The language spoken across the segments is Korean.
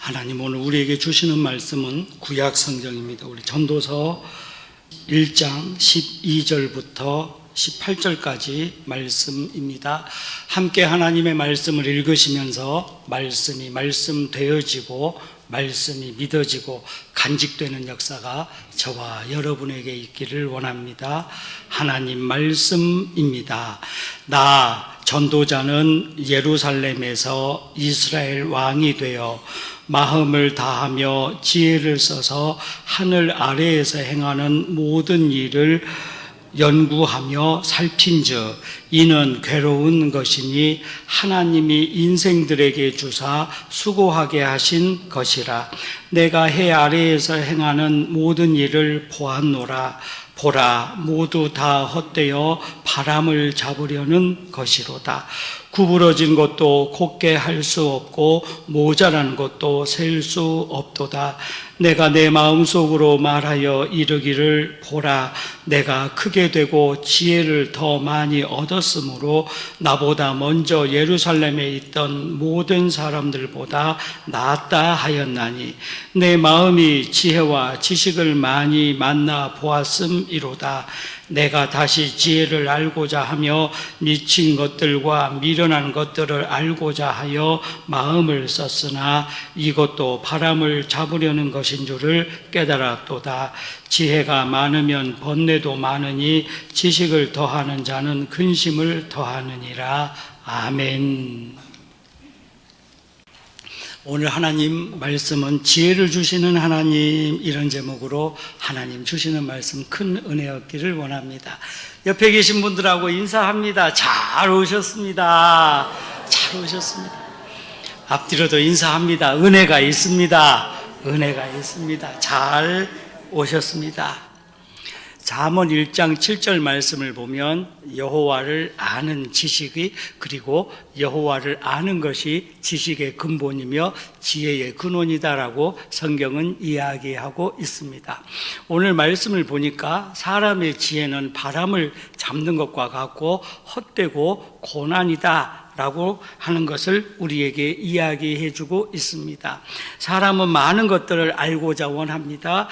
하나님 오늘 우리에게 주시는 말씀은 구약 성경입니다. 우리 전도서 1장 12절부터 18절까지 말씀입니다. 함께 하나님의 말씀을 읽으시면서 말씀이 말씀되어지고 말씀이 믿어지고 간직되는 역사가 저와 여러분에게 있기를 원합니다. 하나님 말씀입니다. 나 전도자는 예루살렘에서 이스라엘 왕이 되어 마음을 다하며 지혜를 써서 하늘 아래에서 행하는 모든 일을 연구하며 살핀즉 이는 괴로운 것이니 하나님이 인생들에게 주사 수고하게 하신 것이라. 내가 해 아래에서 행하는 모든 일을 보았노라. 보라, 모두 다 헛되어 바람을 잡으려는 것이로다. 구부러진 것도 곱게 할 수 없고 모자란 것도 셀 수 없도다. 내가 내 마음속으로 말하여 이르기를 보라, 내가 크게 되고 지혜를 더 많이 얻었으므로 나보다 먼저 예루살렘에 있던 모든 사람들보다 낫다 하였나니 내 마음이 지혜와 지식을 많이 만나 보았음이로다. 내가 다시 지혜를 알고자 하며 미친 것들과 미련한 것들을 알고자 하여 마음을 썼으나 이것도 바람을 잡으려는 것인 줄을 깨달았도다. 지혜가 많으면 번뇌도 많으니 지식을 더하는 자는 근심을 더하느니라. 아멘. 오늘 하나님 말씀은 지혜를 주시는 하나님, 이런 제목으로 하나님 주시는 말씀 큰 은혜였기를 원합니다. 옆에 계신 분들하고 인사합니다. 잘 오셨습니다. 잘 오셨습니다. 앞뒤로도 인사합니다. 은혜가 있습니다. 은혜가 있습니다. 잘 오셨습니다. 잠언 1장 7절 말씀을 보면 여호와를 아는 지식이, 그리고 여호와를 아는 것이 지식의 근본이며 지혜의 근원이다라고 성경은 이야기하고 있습니다. 오늘 말씀을 보니까 사람의 지혜는 바람을 잡는 것과 같고 헛되고 고난이다 라고 하는 것을 우리에게 이야기해 주고 있습니다. 사람은 많은 것들을 알고자 원합니다.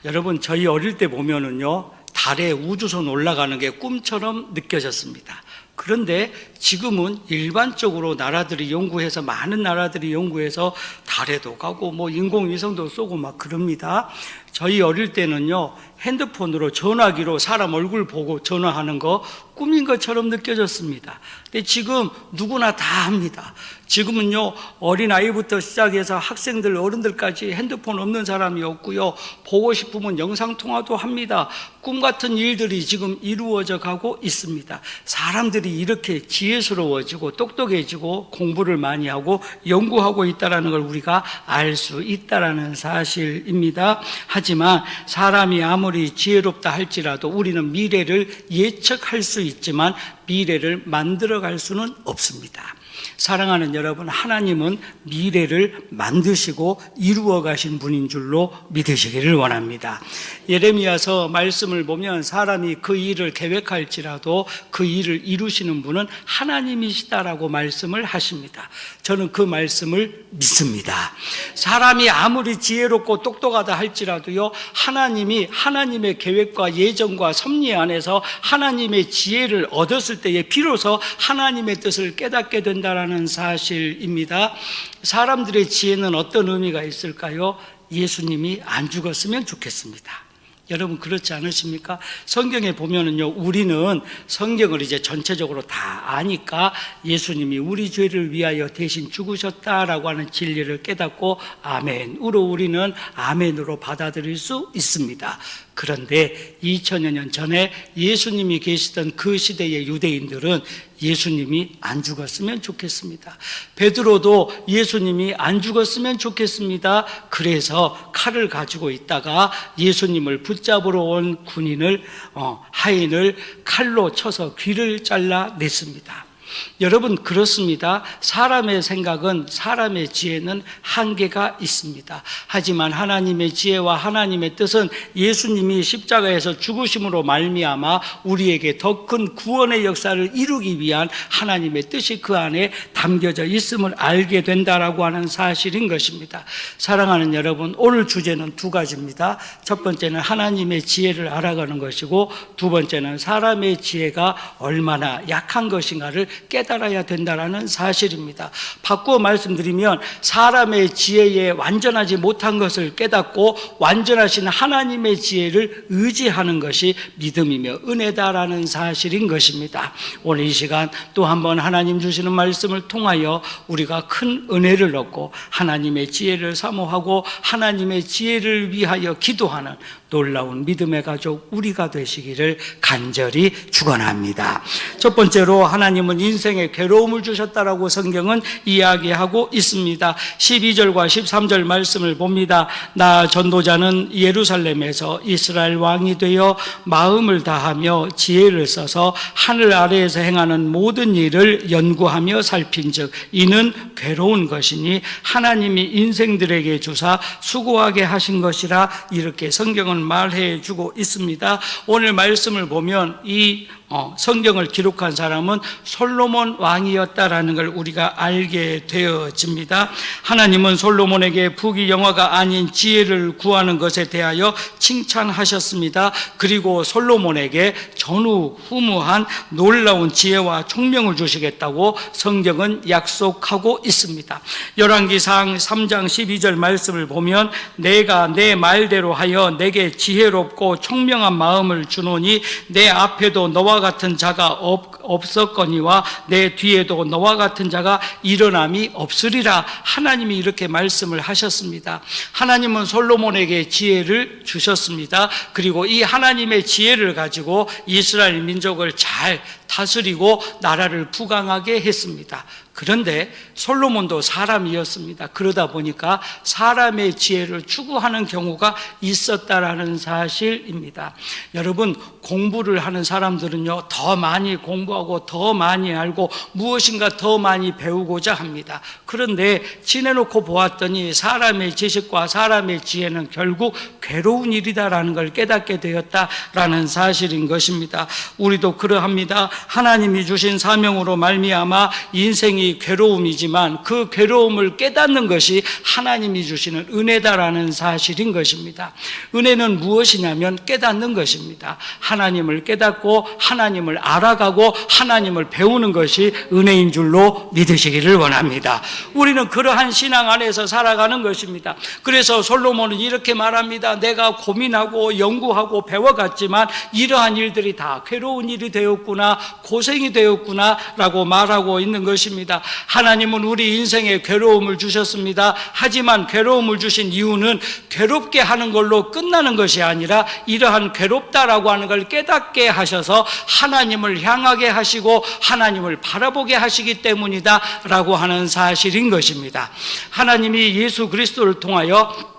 여러분, 저희 어릴 때 보면은요, 달에 우주선 올라가는 게 꿈처럼 느껴졌습니다. 그런데 지금은 일반적으로 나라들이 연구해서, 많은 나라들이 연구해서 달에도 가고 뭐 인공위성도 쏘고 막 그럽니다. 저희 어릴 때는요, 핸드폰으로 전화기로 사람 얼굴 보고 전화하는 거 꿈인 것처럼 느껴졌습니다. 근데 지금 누구나 다 합니다. 지금은요, 어린아이부터 시작해서 학생들, 어른들까지 핸드폰 없는 사람이 없고요, 보고 싶으면 영상통화도 합니다. 꿈 같은 일들이 지금 이루어져 가고 있습니다. 사람들이 이렇게 지혜스러워지고 똑똑해지고 공부를 많이 하고 연구하고 있다는 걸 우리가 알 수 있다는 사실입니다. 하지만 사람이 아무리 지혜롭다 할지라도 우리는 미래를 예측할 수 있지만 미래를 만들어갈 수는 없습니다. 사랑하는 여러분, 하나님은 미래를 만드시고 이루어 가신 분인 줄로 믿으시기를 원합니다. 예레미야서 말씀을 보면 사람이 그 일을 계획할지라도 그 일을 이루시는 분은 하나님이시다라고 말씀을 하십니다. 저는 그 말씀을 믿습니다. 사람이 아무리 지혜롭고 똑똑하다 할지라도요, 하나님이 하나님의 계획과 예정과 섭리 안에서 하나님의 지혜를 얻었을 때에 비로소 하나님의 뜻을 깨닫게 된다라는 사실입니다. 사람들의 지혜는 어떤 의미가 있을까요? 예수님이 안 죽었으면 좋겠습니다. 여러분, 그렇지 않으십니까? 성경에 보면은요, 우리는 성경을 이제 전체적으로 다 아니까 예수님이 우리 죄를 위하여 대신 죽으셨다라고 하는 진리를 깨닫고 아멘으로 우리는 아멘으로 받아들일 수 있습니다. 그런데 2000여 년 전에 예수님이 계시던 그 시대의 유대인들은 예수님이 안 죽었으면 좋겠습니다. 베드로도 예수님이 안 죽었으면 좋겠습니다. 그래서 칼을 가지고 있다가 예수님을 붙잡으러 온 군인을, 하인을 칼로 쳐서 귀를 잘라냈습니다. 여러분, 그렇습니다. 사람의 생각은, 사람의 지혜는 한계가 있습니다. 하지만 하나님의 지혜와 하나님의 뜻은 예수님이 십자가에서 죽으심으로 말미암아 우리에게 더 큰 구원의 역사를 이루기 위한 하나님의 뜻이 그 안에 담겨져 있음을 알게 된다라고 하는 사실인 것입니다. 사랑하는 여러분, 오늘 주제는 두 가지입니다. 첫 번째는 하나님의 지혜를 알아가는 것이고, 두 번째는 사람의 지혜가 얼마나 약한 것인가를 깨달아야 된다라는 사실입니다. 바꾸어 말씀드리면, 사람의 지혜에 완전하지 못한 것을 깨닫고 완전하신 하나님의 지혜를 의지하는 것이 믿음이며 은혜다라는 사실인 것입니다. 오늘 이 시간 또 한번 하나님 주시는 말씀을 통하여 우리가 큰 은혜를 얻고 하나님의 지혜를 사모하고 하나님의 지혜를 위하여 기도하는 놀라운 믿음의 가족 우리가 되시기를 간절히 축원합니다. 첫 번째로, 하나님은 인생에 괴로움을 주셨다라고 성경은 이야기하고 있습니다. 12절과 13절 말씀을 봅니다. 나 전도자는 예루살렘에서 이스라엘 왕이 되어 마음을 다하며 지혜를 써서 하늘 아래에서 행하는 모든 일을 연구하며 살핀즉 이는 괴로운 것이니 하나님이 인생들에게 주사 수고하게 하신 것이라, 이렇게 성경은 말해 주고 있습니다. 오늘 말씀을 보면 이 성경을 기록한 사람은 솔로몬 왕이었다라는 걸 우리가 알게 되어집니다. 하나님은 솔로몬에게 부귀영화가 아닌 지혜를 구하는 것에 대하여 칭찬하셨습니다. 그리고 솔로몬에게 전후후무한 놀라운 지혜와 총명을 주시겠다고 성경은 약속하고 있습니다. 열왕기상 3장 12절 말씀을 보면, 내가 내 말대로 하여 내게 지혜롭고 총명한 마음을 주노니 내 앞에도 너와 같은 자가 없었거니와 내 뒤에도 너와 같은 자가 일어남이 없으리라. 하나님이 이렇게 말씀을 하셨습니다. 하나님은 솔로몬에게 지혜를 주셨습니다. 그리고 이 하나님의 지혜를 가지고 이스라엘 민족을 잘 다스리고 나라를 부강하게 했습니다. 그런데 솔로몬도 사람이었습니다. 그러다 보니까 사람의 지혜를 추구하는 경우가 있었다라는 사실입니다. 여러분, 공부를 하는 사람들은요, 더 많이 공부하고 더 많이 알고 무엇인가 더 많이 배우고자 합니다. 그런데 지내놓고 보았더니 사람의 지식과 사람의 지혜는 결국 괴로운 일이다라는 걸 깨닫게 되었다라는 사실인 것입니다. 우리도 그러합니다. 하나님이 주신 사명으로 말미암아 인생이 괴로움이지만 그 괴로움을 깨닫는 것이 하나님이 주시는 은혜다라는 사실인 것입니다. 은혜는 무엇이냐면 깨닫는 것입니다. 하나님을 깨닫고 하나님을 알아가고 하나님을 배우는 것이 은혜인 줄로 믿으시기를 원합니다. 우리는 그러한 신앙 안에서 살아가는 것입니다. 그래서 솔로몬은 이렇게 말합니다. 내가 고민하고 연구하고 배워갔지만 이러한 일들이 다 괴로운 일이 되었구나, 고생이 되었구나 라고 말하고 있는 것입니다. 하나님은 우리 인생에 괴로움을 주셨습니다. 하지만 괴로움을 주신 이유는 괴롭게 하는 걸로 끝나는 것이 아니라 이러한 괴롭다라고 하는 걸 깨닫게 하셔서 하나님을 향하게 하시고 하나님을 바라보게 하시기 때문이다 라고 하는 사실인 것입니다. 하나님이 예수 그리스도를 통하여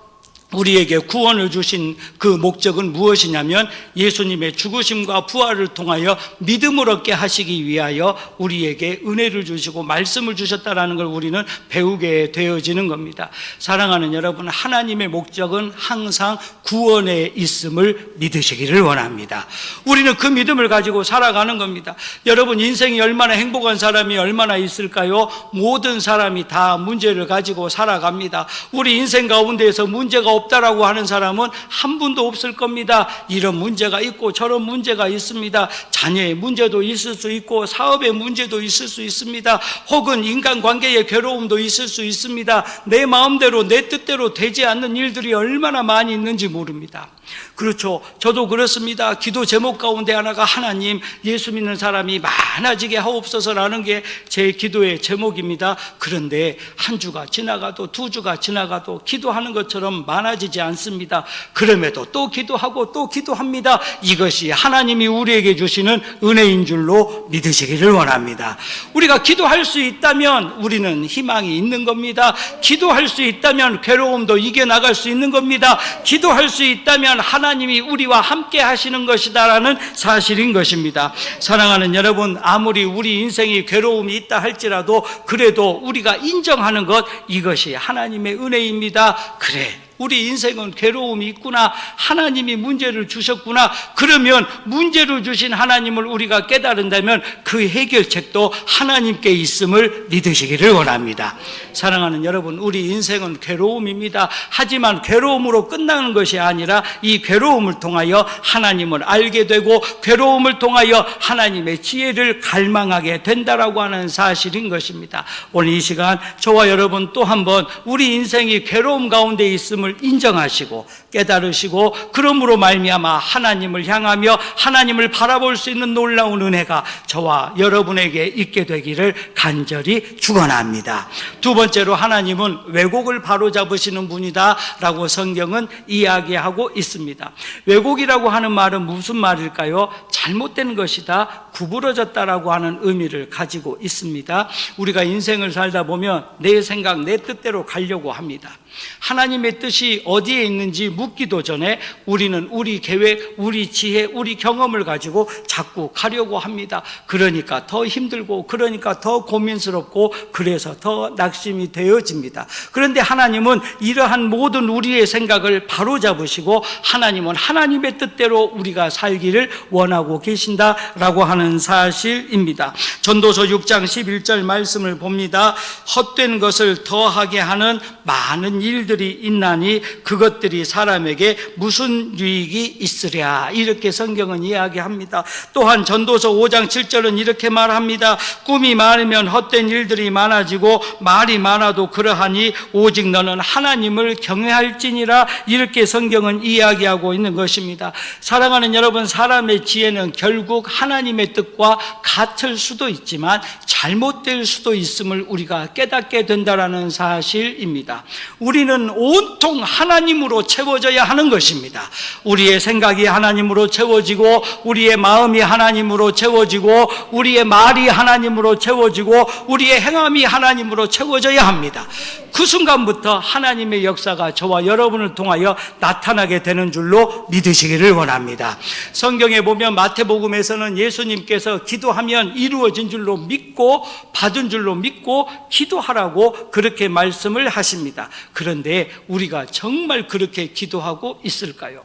우리에게 구원을 주신 그 목적은 무엇이냐면 예수님의 죽으심과 부활을 통하여 믿음을 얻게 하시기 위하여 우리에게 은혜를 주시고 말씀을 주셨다라는 걸 우리는 배우게 되어지는 겁니다. 사랑하는 여러분, 하나님의 목적은 항상 구원에 있음을 믿으시기를 원합니다. 우리는 그 믿음을 가지고 살아가는 겁니다. 여러분, 인생이 얼마나 행복한 사람이 얼마나 있을까요? 모든 사람이 다 문제를 가지고 살아갑니다. 우리 인생 가운데에서 문제가 없다라고 하는 사람은 한 분도 없을 겁니다. 이런 문제가 있고 저런 문제가 있습니다. 자녀의 문제도 있을 수 있고 사업의 문제도 있을 수 있습니다. 혹은 인간관계의 괴로움도 있을 수 있습니다. 내 마음대로 내 뜻대로 되지 않는 일들이 얼마나 많이 있는지 모릅니다. 그렇죠. 저도 그렇습니다. 기도 제목 가운데 하나가 하나님, 예수 믿는 사람이 많아지게 하옵소서라는 게 제 기도의 제목입니다. 그런데 한 주가 지나가도 두 주가 지나가도 기도하는 것처럼 많아지지 않습니다. 그럼에도 또 기도하고 또 기도합니다. 이것이 하나님이 우리에게 주시는 은혜인 줄로 믿으시기를 원합니다. 우리가 기도할 수 있다면 우리는 희망이 있는 겁니다. 기도할 수 있다면 괴로움도 이겨나갈 수 있는 겁니다. 기도할 수 있다면 하나님 하나님이 우리와 함께 하시는 것이다라는 사실인 것입니다. 사랑하는 여러분, 아무리 우리 인생이 괴로움이 있다 할지라도 그래도 우리가 인정하는 것, 이것이 하나님의 은혜입니다. 그래, 우리 인생은 괴로움이 있구나, 하나님이 문제를 주셨구나. 그러면 문제를 주신 하나님을 우리가 깨달은다면 그 해결책도 하나님께 있음을 믿으시기를 원합니다. 사랑하는 여러분, 우리 인생은 괴로움입니다. 하지만 괴로움으로 끝나는 것이 아니라 이 괴로움을 통하여 하나님을 알게 되고 괴로움을 통하여 하나님의 지혜를 갈망하게 된다라고 하는 사실인 것입니다. 오늘 이 시간 저와 여러분 또 한번 우리 인생이 괴로움 가운데 있음을 인정하시고 깨달으시고 그러므로 말미암아 하나님을 향하며 하나님을 바라볼 수 있는 놀라운 은혜가 저와 여러분에게 있게 되기를 간절히 축원합니다. 두 번째로, 하나님은 왜곡을 바로잡으시는 분이다 라고 성경은 이야기하고 있습니다. 왜곡이라고 하는 말은 무슨 말일까요? 잘못된 것이다, 구부러졌다라고 하는 의미를 가지고 있습니다. 우리가 인생을 살다 보면 내 생각, 내 뜻대로 가려고 합니다. 하나님의 뜻이 어디에 있는지 묻기도 전에 우리는 우리 계획, 우리 지혜, 우리 경험을 가지고 자꾸 가려고 합니다. 그러니까 더 힘들고, 그러니까 더 고민스럽고, 그래서 더 낙심이 되어집니다. 그런데 하나님은 이러한 모든 우리의 생각을 바로잡으시고 하나님은 하나님의 뜻대로 우리가 살기를 원하고 계신다라고 하는 사실입니다. 전도서 6장 11절 말씀을 봅니다. 헛된 것을 더하게 하는 많은 일들이 있나니 그것들이 사람에게 무슨 유익이 있으랴, 이렇게 성경은 이야기합니다. 또한 전도서 5장 7절은 이렇게 말합니다. 꿈이 많으면 헛된 일들이 많아지고 말이 많아도 그러하니 오직 너는 하나님을 경외할지니라, 이렇게 성경은 이야기하고 있는 것입니다. 사랑하는 여러분, 사람의 지혜는 결국 하나님의 뜻과 같을 수도 있지만 잘못될 수도 있음을 우리가 깨닫게 된다라는 사실입니다. 우리는 온통 하나님으로 채워져야 하는 것입니다. 우리의 생각이 하나님으로 채워지고, 우리의 마음이 하나님으로 채워지고, 우리의 말이 하나님으로 채워지고, 우리의 행함이 하나님으로 채워져야 합니다. 그 순간부터 하나님의 역사가 저와 여러분을 통하여 나타나게 되는 줄로 믿으시기를 원합니다. 성경에 보면 마태복음에서는 예수님께서 기도하면 이루어진 줄로 믿고, 받은 줄로 믿고 기도하라고 그렇게 말씀을 하십니다. 그런데 우리가 정말 그렇게 기도하고 있을까요?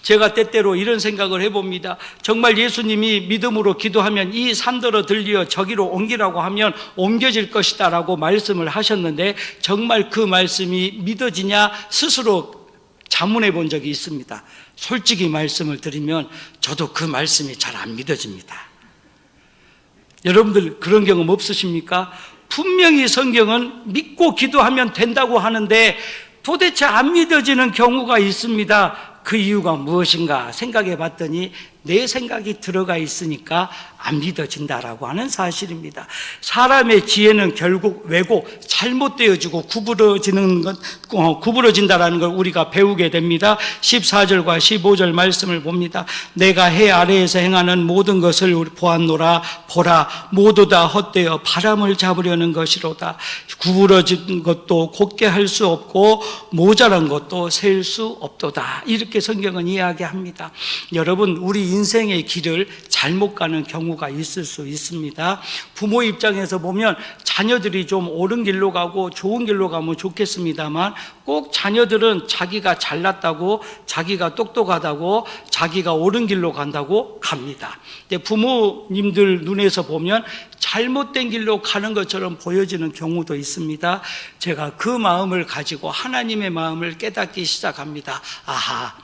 제가 때때로 이런 생각을 해봅니다. 정말 예수님이 믿음으로 기도하면 이 산더러 들리어 저기로 옮기라고 하면 옮겨질 것이다 라고 말씀을 하셨는데, 정말 그 말씀이 믿어지냐 스스로 자문해 본 적이 있습니다. 솔직히 말씀을 드리면 저도 그 말씀이 잘 안 믿어집니다. 여러분들 그런 경험 없으십니까? 분명히 성경은 믿고 기도하면 된다고 하는데 도대체 안 믿어지는 경우가 있습니다. 그 이유가 무엇인가 생각해 봤더니 내 생각이 들어가 있으니까 안 믿어진다라고 하는 사실입니다. 사람의 지혜는 결국 왜곡, 잘못되어지고 구부러진다라는 걸 우리가 배우게 됩니다. 14절과 15절 말씀을 봅니다. 내가 해 아래에서 행하는 모든 것을 보았노라. 보라, 모두 다 헛되어 바람을 잡으려는 것이로다. 구부러진 것도 곧게 할 수 없고 모자란 것도 셀 수 없도다. 이렇게 성경은 이야기합니다. 여러분, 우리 인생의 길을 잘못 가는 경우가 있을 수 있습니다. 부모 입장에서 보면 자녀들이 좀 옳은 길로 가고 좋은 길로 가면 좋겠습니다만, 꼭 자녀들은 자기가 잘났다고, 자기가 똑똑하다고, 자기가 옳은 길로 간다고 갑니다. 근데 부모님들 눈에서 보면 잘못된 길로 가는 것처럼 보여지는 경우도 있습니다. 제가 그 마음을 가지고 하나님의 마음을 깨닫기 시작합니다. 아하,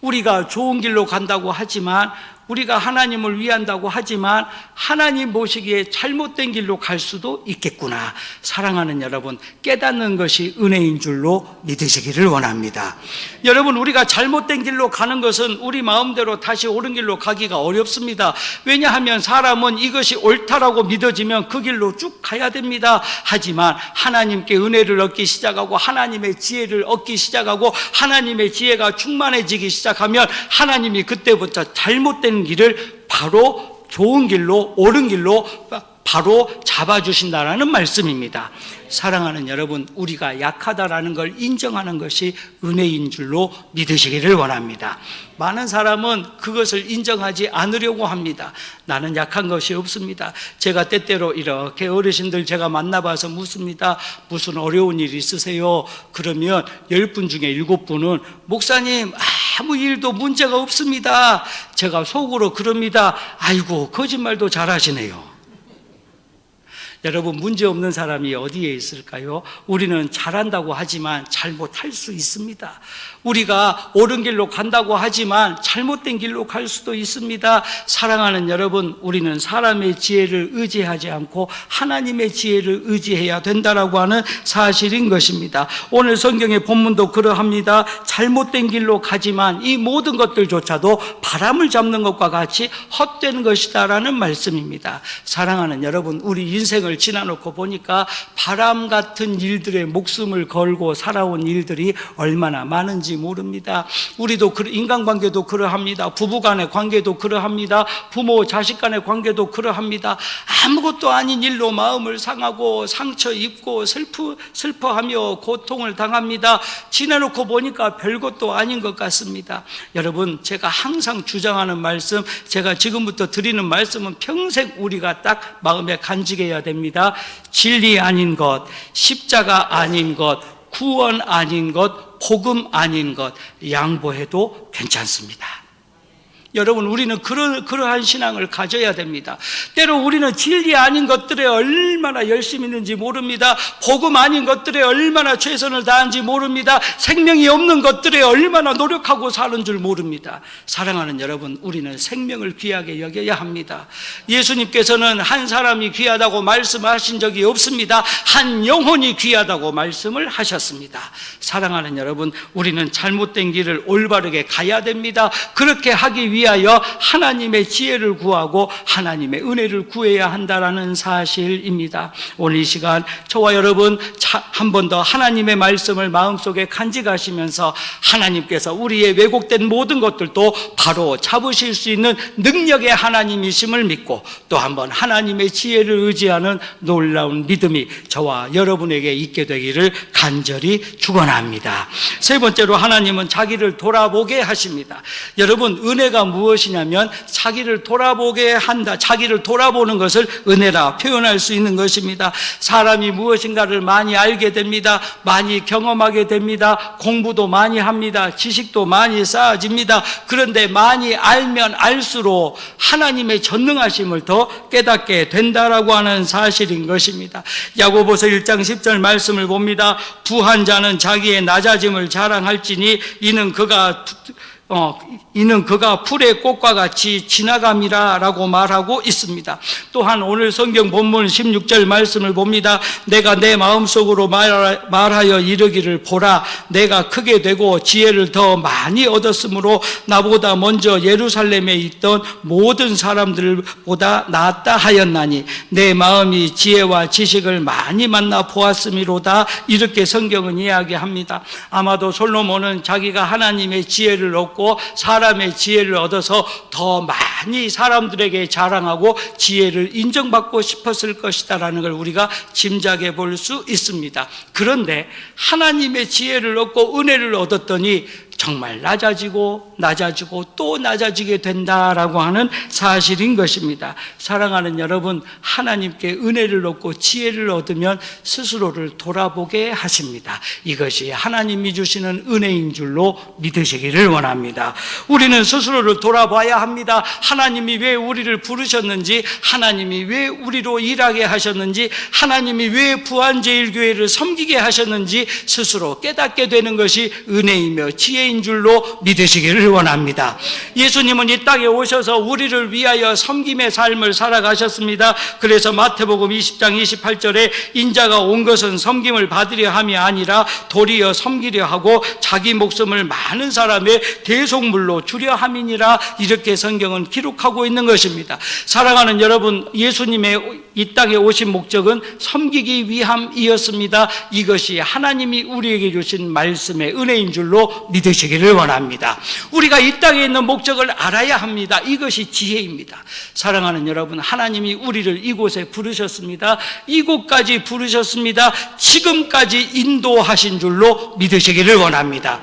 우리가 좋은 길로 간다고 하지만, 우리가 하나님을 위한다고 하지만 하나님 보시기에 잘못된 길로 갈 수도 있겠구나. 사랑하는 여러분, 깨닫는 것이 은혜인 줄로 믿으시기를 원합니다. 여러분, 우리가 잘못된 길로 가는 것은 우리 마음대로 다시 옳은 길로 가기가 어렵습니다. 왜냐하면 사람은 이것이 옳다라고 믿어지면 그 길로 쭉 가야 됩니다. 하지만 하나님께 은혜를 얻기 시작하고 하나님의 지혜를 얻기 시작하고 하나님의 지혜가 충만해지기 시작하면 하나님이 그때부터 잘못된 길을 바로 좋은 길로, 옳은 길로 바로 잡아주신다라는 말씀입니다. 사랑하는 여러분, 우리가 약하다라는 걸 인정하는 것이 은혜인 줄로 믿으시기를 원합니다. 많은 사람은 그것을 인정하지 않으려고 합니다. 나는 약한 것이 없습니다. 제가 때때로 이렇게 어르신들 제가 만나봐서 묻습니다. 무슨 어려운 일 있으세요? 그러면 10분 중에 7분은 목사님 아무 일도 문제가 없습니다. 제가 속으로 그럽니다. 아이고, 거짓말도 잘하시네요. 여러분, 문제 없는 사람이 어디에 있을까요? 우리는 잘한다고 하지만 잘못할 수 있습니다. 우리가 옳은 길로 간다고 하지만 잘못된 길로 갈 수도 있습니다. 사랑하는 여러분, 우리는 사람의 지혜를 의지하지 않고 하나님의 지혜를 의지해야 된다라고 하는 사실인 것입니다. 오늘 성경의 본문도 그러합니다. 잘못된 길로 가지만 이 모든 것들조차도 바람을 잡는 것과 같이 헛된 것이다라는 말씀입니다. 사랑하는 여러분, 우리 인생을 지나놓고 보니까 바람 같은 일들에 목숨을 걸고 살아온 일들이 얼마나 많은지 모릅니다. 우리도 인간관계도 그러합니다. 부부간의 관계도 그러합니다. 부모 자식 간의 관계도 그러합니다. 아무것도 아닌 일로 마음을 상하고 상처 입고 슬퍼하며 고통을 당합니다. 지나놓고 보니까 별것도 아닌 것 같습니다. 여러분, 제가 항상 주장하는 말씀, 제가 지금부터 드리는 말씀은 평생 우리가 딱 마음에 간직해야 됩니다. 진리 아닌 것, 십자가 아닌 것, 구원 아닌 것, 복음 아닌 것 양보해도 괜찮습니다. 여러분, 우리는 그러한 신앙을 가져야 됩니다. 때로 우리는 진리 아닌 것들에 얼마나 열심히 있는지 모릅니다. 복음 아닌 것들에 얼마나 최선을 다하는지 모릅니다. 생명이 없는 것들에 얼마나 노력하고 사는 줄 모릅니다. 사랑하는 여러분, 우리는 생명을 귀하게 여겨야 합니다. 예수님께서는 한 사람이 귀하다고 말씀하신 적이 없습니다. 한 영혼이 귀하다고 말씀을 하셨습니다. 사랑하는 여러분, 우리는 잘못된 길을 올바르게 가야 됩니다. 그렇게 하기 위하여 하나님의 지혜를 구하고 하나님의 은혜를 구해야 한다라는 사실입니다. 오늘 이 시간 저와 여러분 한 번 더 하나님의 말씀을 마음속에 간직하시면서 하나님께서 우리의 왜곡된 모든 것들도 바로 잡으실 수 있는 능력의 하나님이심을 믿고 또 한 번 하나님의 지혜를 의지하는 놀라운 믿음이 저와 여러분에게 있게 되기를 간절히 축원합니다. 세 번째로, 하나님은 자기를 돌아보게 하십니다. 여러분, 은혜가 무엇이냐면 자기를 돌아보게 한다. 자기를 돌아보는 것을 은혜라 표현할 수 있는 것입니다. 사람이 무엇인가를 많이 알게 됩니다. 많이 경험하게 됩니다. 공부도 많이 합니다. 지식도 많이 쌓아집니다. 그런데 많이 알면 알수록 하나님의 전능하심을 더 깨닫게 된다라고 하는 사실인 것입니다. 야고보서 1장 10절 말씀을 봅니다. 부한 자는 자기의 낮아짐을 자랑할지니 이는 그가 풀의 꽃과 같이 지나감이라 라고 말하고 있습니다. 또한 오늘 성경 본문 16절 말씀을 봅니다. 내가 내 마음속으로 말하여 이르기를 보라, 내가 크게 되고 지혜를 더 많이 얻었으므로 나보다 먼저 예루살렘에 있던 모든 사람들보다 낫다 하였나니 내 마음이 지혜와 지식을 많이 만나 보았음이로다. 이렇게 성경은 이야기합니다. 아마도 솔로몬은 자기가 하나님의 지혜를 얻고 사람의 지혜를 얻어서 더 많이 사람들에게 자랑하고 지혜를 인정받고 싶었을 것이다라는 걸 우리가 짐작해 볼 수 있습니다. 그런데 하나님의 지혜를 얻고 은혜를 얻었더니 정말 낮아지고 또 낮아지게 된다라고 하는 사실인 것입니다. 사랑하는 여러분, 하나님께 은혜를 얻고 지혜를 얻으면 스스로를 돌아보게 하십니다. 이것이 하나님이 주시는 은혜인 줄로 믿으시기를 원합니다. 우리는 스스로를 돌아봐야 합니다. 하나님이 왜 우리를 부르셨는지, 하나님이 왜 우리로 일하게 하셨는지, 하나님이 왜 부안제일교회를 섬기게 하셨는지 스스로 깨닫게 되는 것이 은혜이며 지혜인 줄로 믿으시기를 원합니다. 예수님은 이 땅에 오셔서 우리를 위하여 섬김의 삶을 살아가셨습니다. 그래서 마태복음 20장 28절에 인자가 온 것은 섬김을 받으려 함이 아니라 도리어 섬기려 하고 자기 목숨을 많은 사람의 대속물로 주려 함이니라. 이렇게 성경은 기록하고 있는 것입니다. 사랑하는 여러분, 예수님의 이 땅에 오신 목적은 섬기기 위함이었습니다. 이것이 하나님이 우리에게 주신 말씀의 은혜인 줄로 믿으시기를 원합니다. 우리가 이 땅에 있는 목적을 알아야 합니다. 이것이 지혜입니다. 사랑하는 여러분, 하나님이 우리를 이곳에 부르셨습니다. 이곳까지 부르셨습니다. 지금까지 인도하신 줄로 믿으시기를 원합니다.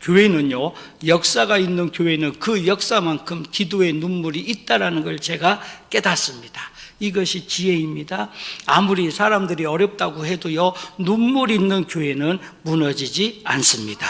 교회는요, 역사가 있는 교회는 그 역사만큼 기도의 눈물이 있다라는 걸 제가 깨닫습니다. 이것이 지혜입니다. 아무리 사람들이 어렵다고 해도요, 눈물 있는 교회는 무너지지 않습니다.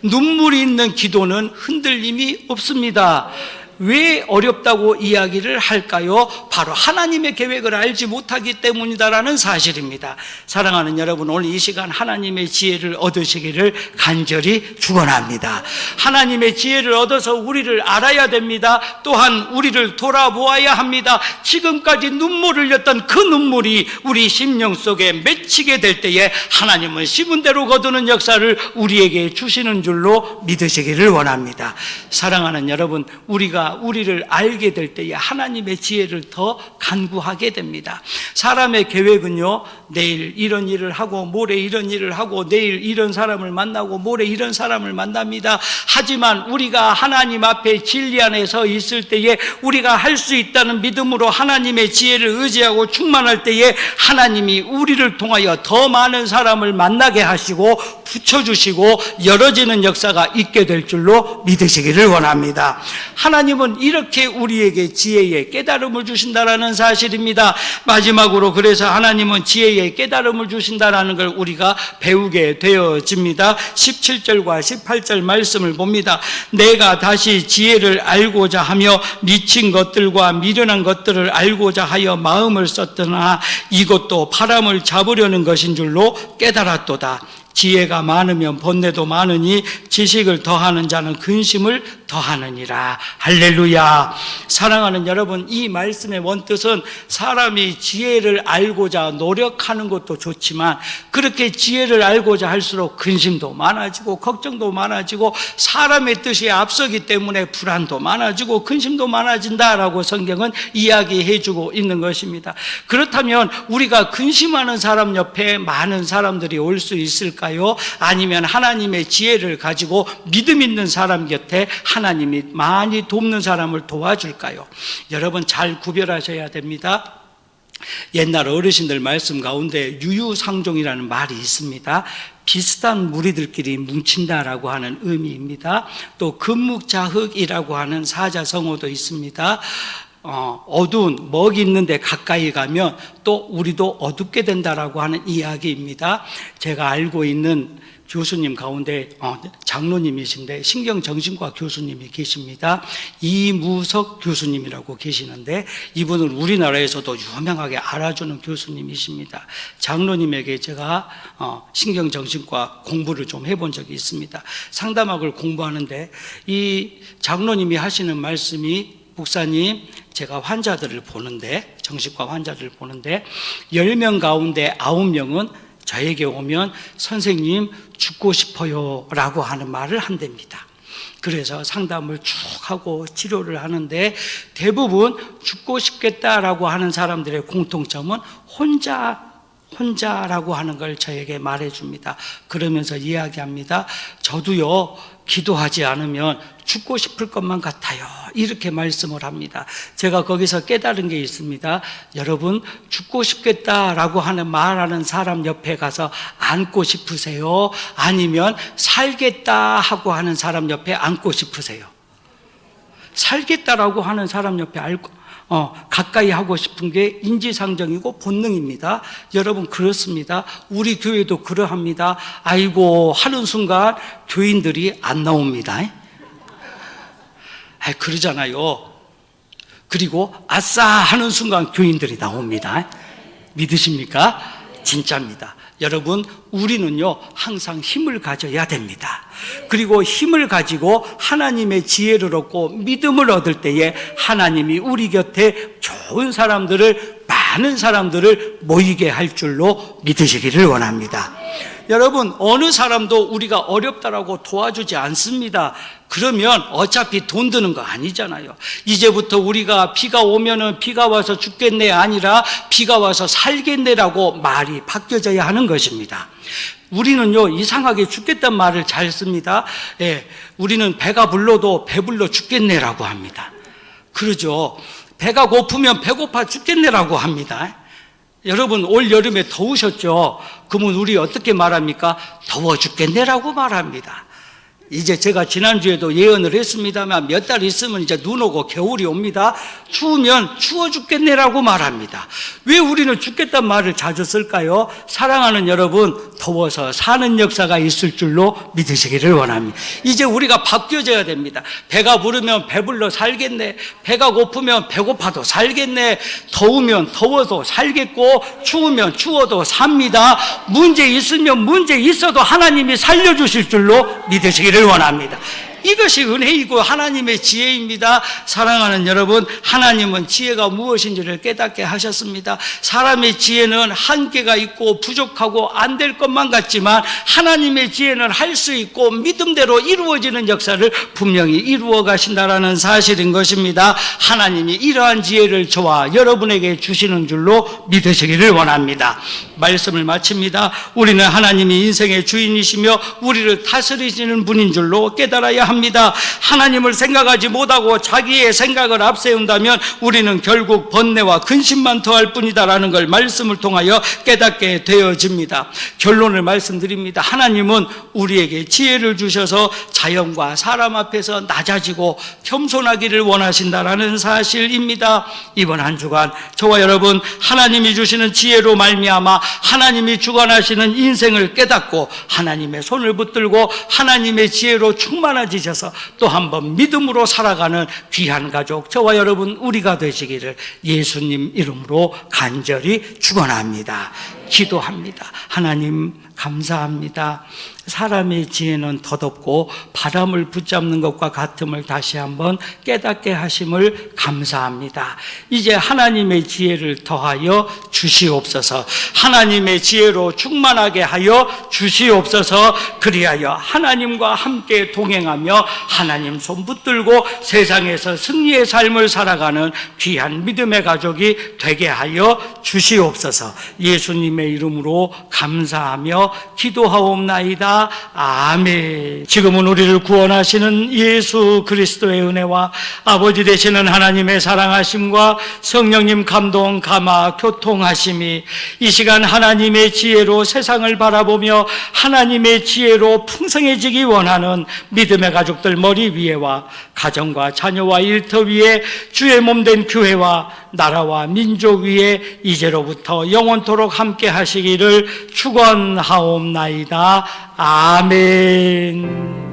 눈물이 있는 기도는 흔들림이 없습니다. 왜 어렵다고 이야기를 할까요? 바로 하나님의 계획을 알지 못하기 때문이다라는 사실입니다. 사랑하는 여러분, 오늘 이 시간 하나님의 지혜를 얻으시기를 간절히 축원합니다. 하나님의 지혜를 얻어서 우리를 알아야 됩니다. 또한 우리를 돌아보아야 합니다. 지금까지 눈물을 흘렸던 그 눈물이 우리 심령 속에 맺히게 될 때에 하나님은 심은 대로 거두는 역사를 우리에게 주시는 줄로 믿으시기를 원합니다. 사랑하는 여러분, 우리를 알게 될 때에 하나님의 지혜를 더 간구하게 됩니다. 사람의 계획은요, 내일 이런 일을 하고 모레 이런 일을 하고 내일 이런 사람을 만나고 모레 이런 사람을 만납니다. 하지만 우리가 하나님 앞에 진리 안에 서 있을 때에 우리가 할 수 있다는 믿음으로 하나님의 지혜를 의지하고 충만할 때에 하나님이 우리를 통하여 더 많은 사람을 만나게 하시고 붙여주시고 열어지는 역사가 있게 될 줄로 믿으시기를 원합니다. 하나님은 이렇게 우리에게 지혜의 깨달음을 주신다라는 사실입니다. 마지막으로 그래서 하나님은 지혜의 깨달음을 주신다라는 걸 우리가 배우게 되어집니다. 17절과 18절 말씀을 봅니다. 내가 다시 지혜를 알고자 하며 미친 것들과 미련한 것들을 알고자 하여 마음을 썼더나 이것도 바람을 잡으려는 것인 줄로 깨달았도다. 지혜가 많으면 번뇌도 많으니 지식을 더하는 자는 근심을 더하느니라. 할렐루야. 사랑하는 여러분, 이 말씀의 원뜻은 사람이 지혜를 알고자 노력하는 것도 좋지만 그렇게 지혜를 알고자 할수록 근심도 많아지고 걱정도 많아지고 사람의 뜻이 앞서기 때문에 불안도 많아지고 근심도 많아진다라고 성경은 이야기해 주고 있는 것입니다. 그렇다면 우리가 근심하는 사람 옆에 많은 사람들이 올 수 있을까? 아니면 하나님의 지혜를 가지고 믿음 있는 사람 곁에 하나님이 많이 돕는 사람을 도와줄까요? 여러분, 잘 구별하셔야 됩니다. 옛날 어르신들 말씀 가운데 유유상종이라는 말이 있습니다. 비슷한 무리들끼리 뭉친다라고 하는 의미입니다. 또 금묵자흑이라고 하는 사자성어도 있습니다. 어두운 먹이 있는데 가까이 가면 또 우리도 어둡게 된다라고 하는 이야기입니다. 제가 알고 있는 교수님 가운데 장로님이신데 신경정신과 교수님이 계십니다. 이무석 교수님이라고 계시는데 이분은 우리나라에서도 유명하게 알아주는 교수님이십니다. 장로님에게 제가 신경정신과 공부를 좀 해본 적이 있습니다. 상담학을 공부하는데 이 장로님이 하시는 말씀이, 목사님, 제가 환자들을 보는데, 정신과 환자들을 보는데 10명 가운데 9명은 저에게 오면 선생님 죽고 싶어요 라고 하는 말을 한답니다. 그래서 상담을 쭉 하고 치료를 하는데 대부분 죽고 싶겠다라고 하는 사람들의 공통점은 혼자라고 하는 걸 저에게 말해줍니다. 그러면서 이야기합니다. 저도요, 기도하지 않으면 죽고 싶을 것만 같아요. 이렇게 말씀을 합니다. 제가 거기서 깨달은 게 있습니다. 여러분, 죽고 싶겠다라고 하는 말하는 사람 옆에 가서 앉고 싶으세요? 아니면 살겠다 하고 하는 사람 옆에 앉고 싶으세요? 살겠다라고 하는 사람 옆에 가까이 하고 싶은 게 인지상정이고 본능입니다. 여러분, 그렇습니다. 우리 교회도 그러합니다. 아이고 하는 순간 교인들이 안 나옵니다. 그러잖아요. 그리고 아싸 하는 순간 교인들이 나옵니다. 믿으십니까? 진짜입니다. 여러분, 우리는요 항상 힘을 가져야 됩니다. 그리고 힘을 가지고 하나님의 지혜를 얻고 믿음을 얻을 때에 하나님이 우리 곁에 좋은 사람들을, 많은 사람들을 모이게 할 줄로 믿으시기를 원합니다. 여러분, 어느 사람도 우리가 어렵다라고 도와주지 않습니다. 그러면 어차피 돈 드는 거 아니잖아요. 이제부터 우리가 비가 오면은 비가 와서 죽겠네 아니라 비가 와서 살겠네라고 말이 바뀌어져야 하는 것입니다. 우리는요, 이상하게 죽겠다는 말을 잘 씁니다. 예, 우리는 배가 불러도 배불러 죽겠네라고 합니다. 그러죠. 배가 고프면 배고파 죽겠네라고 합니다. 여러분, 올 여름에 더우셨죠? 그러면 우리 어떻게 말합니까? 더워 죽겠네라고 말합니다. 이제 제가 지난주에도 예언을 했습니다만 몇 달 있으면 이제 눈 오고 겨울이 옵니다. 추우면 추워 죽겠네라고 말합니다. 왜 우리는 죽겠다는 말을 자주 쓸까요? 사랑하는 여러분, 더워서 사는 역사가 있을 줄로 믿으시기를 원합니다. 이제 우리가 바뀌어져야 됩니다. 배가 부르면 배불러 살겠네, 배가 고프면 배고파도 살겠네, 더우면 더워도 살겠고 추우면 추워도 삽니다. 문제 있으면 문제 있어도 하나님이 살려주실 줄로 믿으시기를 원합니다. 이것이 은혜이고 하나님의 지혜입니다. 사랑하는 여러분, 하나님은 지혜가 무엇인지를 깨닫게 하셨습니다. 사람의 지혜는 한계가 있고 부족하고 안 될 것만 같지만 하나님의 지혜는 할 수 있고 믿음대로 이루어지는 역사를 분명히 이루어 가신다라는 사실인 것입니다. 하나님이 이러한 지혜를 저와 여러분에게 주시는 줄로 믿으시기를 원합니다. 말씀을 마칩니다. 우리는 하나님이 인생의 주인이시며 우리를 다스리시는 분인 줄로 깨달아야 합니다. 하나님을 생각하지 못하고 자기의 생각을 앞세운다면 우리는 결국 번뇌와 근심만 더할 뿐이다라는 걸 말씀을 통하여 깨닫게 되어집니다. 결론을 말씀드립니다. 하나님은 우리에게 지혜를 주셔서 자연과 사람 앞에서 낮아지고 겸손하기를 원하신다라는 사실입니다. 이번 한 주간 저와 여러분, 하나님이 주시는 지혜로 말미암아 하나님이 주관하시는 인생을 깨닫고 하나님의 손을 붙들고 하나님의 지혜로 충만하지 또 한 번 믿음으로 살아가는 귀한 가족, 저와 여러분 우리가 되시기를 예수님 이름으로 간절히 축원합니다. 기도합니다. 하나님 감사합니다. 사람의 지혜는 덧없고 바람을 붙잡는 것과 같음을 다시 한번 깨닫게 하심을 감사합니다. 이제 하나님의 지혜를 더하여 주시옵소서. 하나님의 지혜로 충만하게 하여 주시옵소서. 그리하여 하나님과 함께 동행하며 하나님 손 붙들고 세상에서 승리의 삶을 살아가는 귀한 믿음의 가족이 되게 하여 주시옵소서. 예수님의 이름으로 감사하며 기도하옵나이다. 아멘. 지금은 우리를 구원하시는 예수 그리스도의 은혜와 아버지 되시는 하나님의 사랑하심과 성령님 감동 감화 교통하심이 이 시간 하나님의 지혜로 세상을 바라보며 하나님의 지혜로 풍성해지기 원하는 믿음의 가족들 머리 위에와 가정과 자녀와 일터 위에 주의 몸된 교회와 나라와 민족 위에 이제로부터 영원토록 함께 하시기를 축원하옵나이다. 아멘.